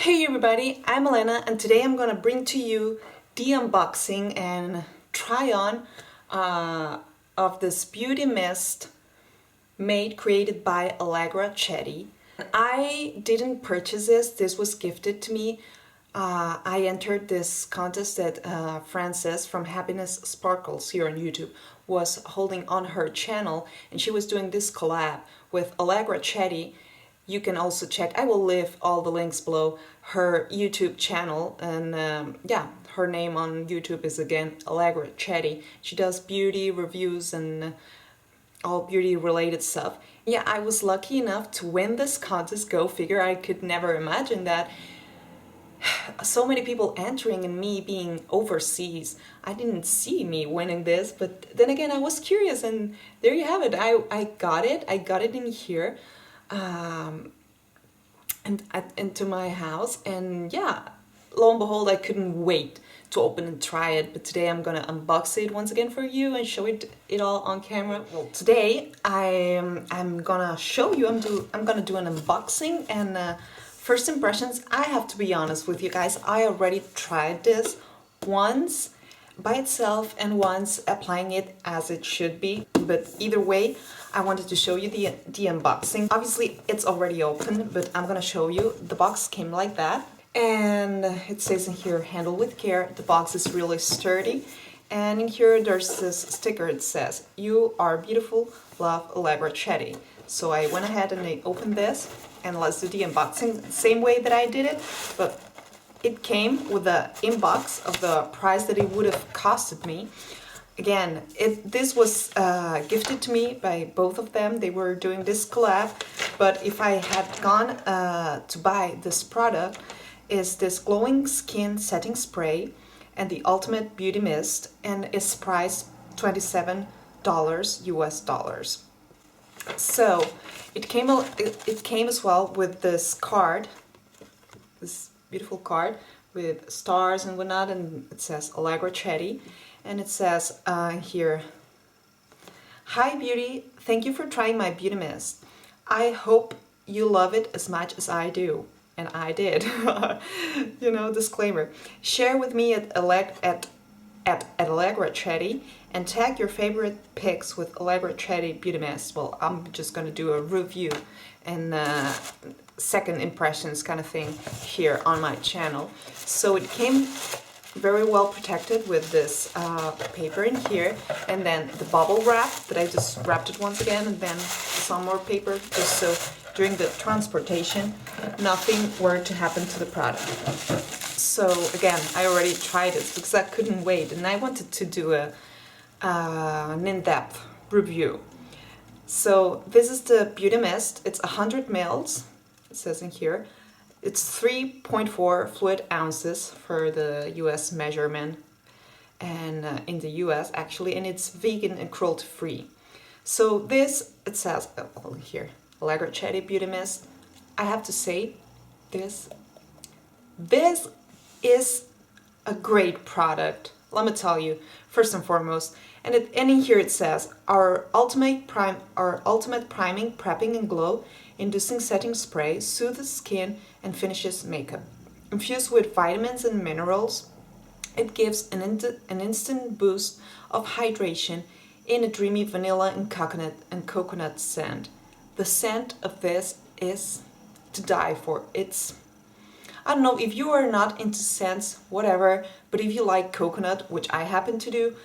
Hey everybody, I'm Elena and today I'm gonna bring to you the unboxing and try on of this beauty mist created by Alegra Chetti. I didn't purchase this was gifted to me. I entered this contest that Frances from Happiness Sparkles here on YouTube was holding on her channel, and she was doing this collab with Alegra Chetti. You can also check, I will leave all the links below, her YouTube channel, and yeah, her name on YouTube is again Alegra Chetti. She does beauty reviews and all beauty related stuff. Yeah, I was lucky enough to win this contest, go figure. I could never imagine that. So many people entering and me being overseas. I didn't see me winning this, but then again I was curious and there you have it. I got it in here. And into my house, and yeah, lo and behold, I couldn't wait to open and try it. But today I'm gonna unbox it once again for you and show it all on camera. Well, today I'm gonna show you. I'm gonna do an unboxing and first impressions. I have to be honest with you guys. I already tried this once by itself and once applying it as it should be, but either way I wanted to show you the unboxing. Obviously it's already open, but I'm gonna show you. The box came like that, and it says in here, handle with care. The box is really sturdy, and in here there's this sticker. It says, you are beautiful, love, Alegra Chetti. So I went ahead and I opened this, and let's do the unboxing same way that I did it, but it came with the inbox of the price that it would have costed me. Again, this was gifted to me by both of them. They were doing this collab, but if I had gone to buy this product, is this glowing skin setting spray and the ultimate beauty mist, and it's priced $27 US dollars. So it came as well with this card, this beautiful card with stars and whatnot, and it says Alegra Chetti, and it says here, hi beauty, thank you for trying my beauty mist. I hope you love it as much as I do, and I did. You know, disclaimer. Share with me at Alegra Chetti and tag your favorite pics with Alegra Chetti beauty mist. Well, I'm just gonna do a review and second impressions kind of thing here on my channel. So it came very well protected with this paper in here, and then the bubble wrap that I just wrapped it once again, and then some more paper just so during the transportation nothing were to happen to the product. So again, I already tried it because I couldn't wait, and I wanted to do an in-depth review. So this is the beauty mist. It's 100 ml. It says in here. It's 3.4 fluid ounces for the US measurement, and in the US actually, and it's vegan and cruelty free. So this, it says here, Alegra Chetti beauty mist. I have to say, this is a great product. Let me tell you, first and foremost, and in here it says our ultimate priming, prepping and glow inducing setting spray soothes skin and finishes makeup. Infused with vitamins and minerals, it gives an instant boost of hydration in a dreamy vanilla and coconut scent. The scent of this is to die for. I don't know if you are not into scents, whatever, but if you like coconut, which I happen to do,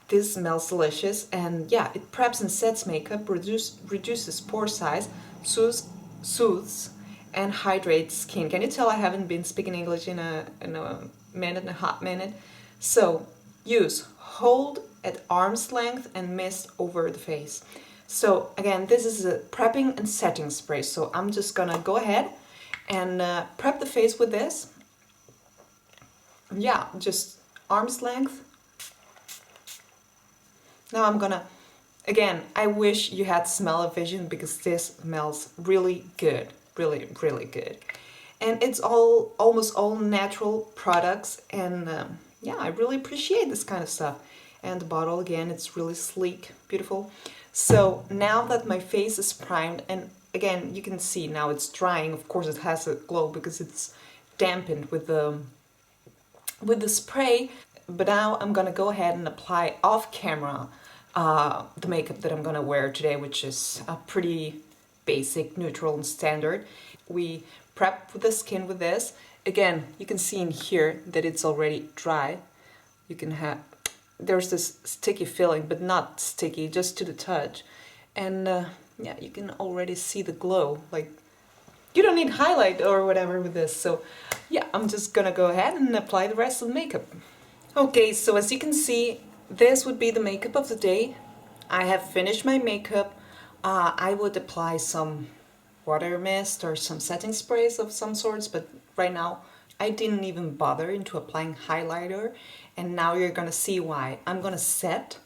this smells delicious. And yeah, it preps and sets makeup, reduces pore size, soothes and hydrates skin. Can you tell I haven't been speaking English in a hot minute? So use, hold at arm's length and mist over the face. So again, this is a prepping and setting spray. So I'm just gonna go ahead and prep the face with this. Yeah, just arm's length. Now I'm gonna, again, I wish you had smell-o-vision because this smells really good, really good. And it's almost all natural products, and yeah, I really appreciate this kind of stuff. And the bottle, again, it's really sleek, beautiful. So now that my face is primed, and again, you can see now it's drying. Of course, it has a glow because it's dampened with the spray. But now I'm gonna go ahead and apply off camera the makeup that I'm gonna wear today, which is a pretty basic, neutral, and standard. We prep the skin with this. Again, you can see in here that it's already dry. You can have, there's this sticky feeling, but not sticky, just to the touch. And yeah, you can already see the glow. Like, you don't need highlight or whatever with this. So yeah, I'm just gonna go ahead and apply the rest of the makeup. Okay, so as you can see, this would be the makeup of the day. I have finished my makeup. I would apply some water mist or some setting sprays of some sorts, but right now I didn't even bother into applying highlighter, and now you're gonna see why. I'm gonna set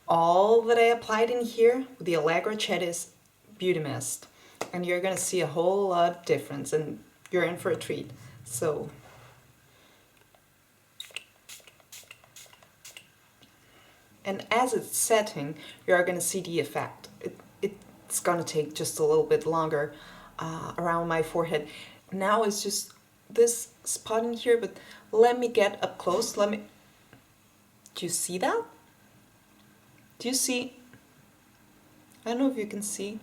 all that I applied in here with the Alegra Chetti Beauty Mist, and you're gonna see a whole lot of difference, and you're in for a treat. So and as it's setting, you're gonna see the effect. It's gonna take just a little bit longer around my forehead. Now it's just this spot in here, but let me get up close. Do you see that? Do you see? I don't know if you can see.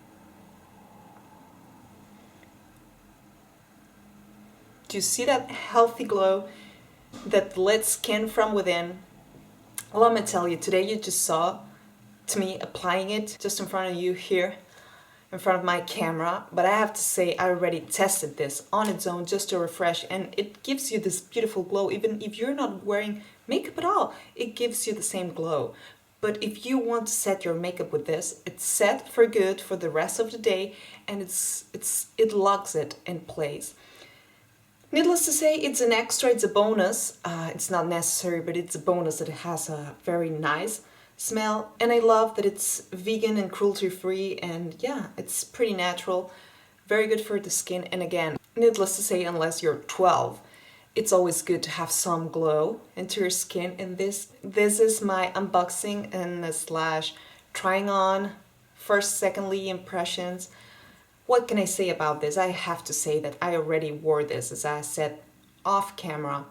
Do you see that healthy glow, that lit skin from within? Well, let me tell you, today you just saw to me applying it just in front of you here, in front of my camera, but I have to say I already tested this on its own just to refresh, and it gives you this beautiful glow. Even if you're not wearing makeup at all, it gives you the same glow. But if you want to set your makeup with this, it's set for good for the rest of the day, and it locks it in place. Needless to say, it's an extra, it's a bonus. It's not necessary, but it's a bonus that it has a very nice smell. And I love that it's vegan and cruelty-free, and yeah, it's pretty natural, very good for the skin. And again, needless to say, unless you're 12, it's always good to have some glow into your skin. And this is my unboxing and slash trying on, first, secondly impressions. What can I say about this? I have to say that I already wore this, as I said, off camera,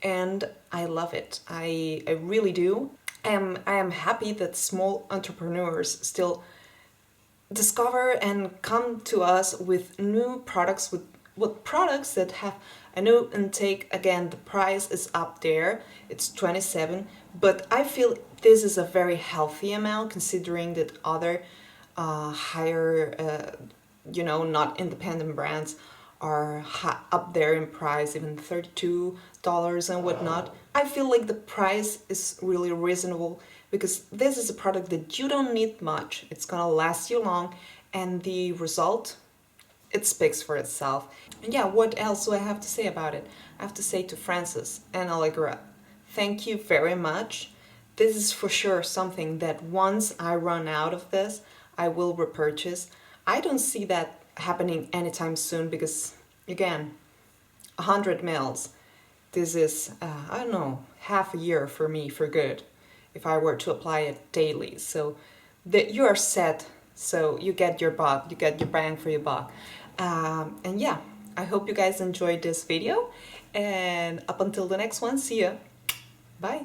and I love it. I really do. I am happy that small entrepreneurs still discover and come to us with new products, with products that have a new intake. Again, the price is up there. It's 27, but I feel this is a very healthy amount considering that other higher you know, not independent brands are up there in price, even $32 and whatnot. I feel like the price is really reasonable because this is a product that you don't need much. It's gonna last you long, and the result, it speaks for itself. And yeah, what else do I have to say about it? I have to say to Francis and Alegra, thank you very much. This is for sure something that once I run out of this, I will repurchase. I don't see that happening anytime soon because, again, 100 mils. This is, I don't know, half a year for me for good if I were to apply it daily. So you are set, so you get your buck, you get your bang for your buck. And yeah, I hope you guys enjoyed this video, and up until the next one, see ya. Bye.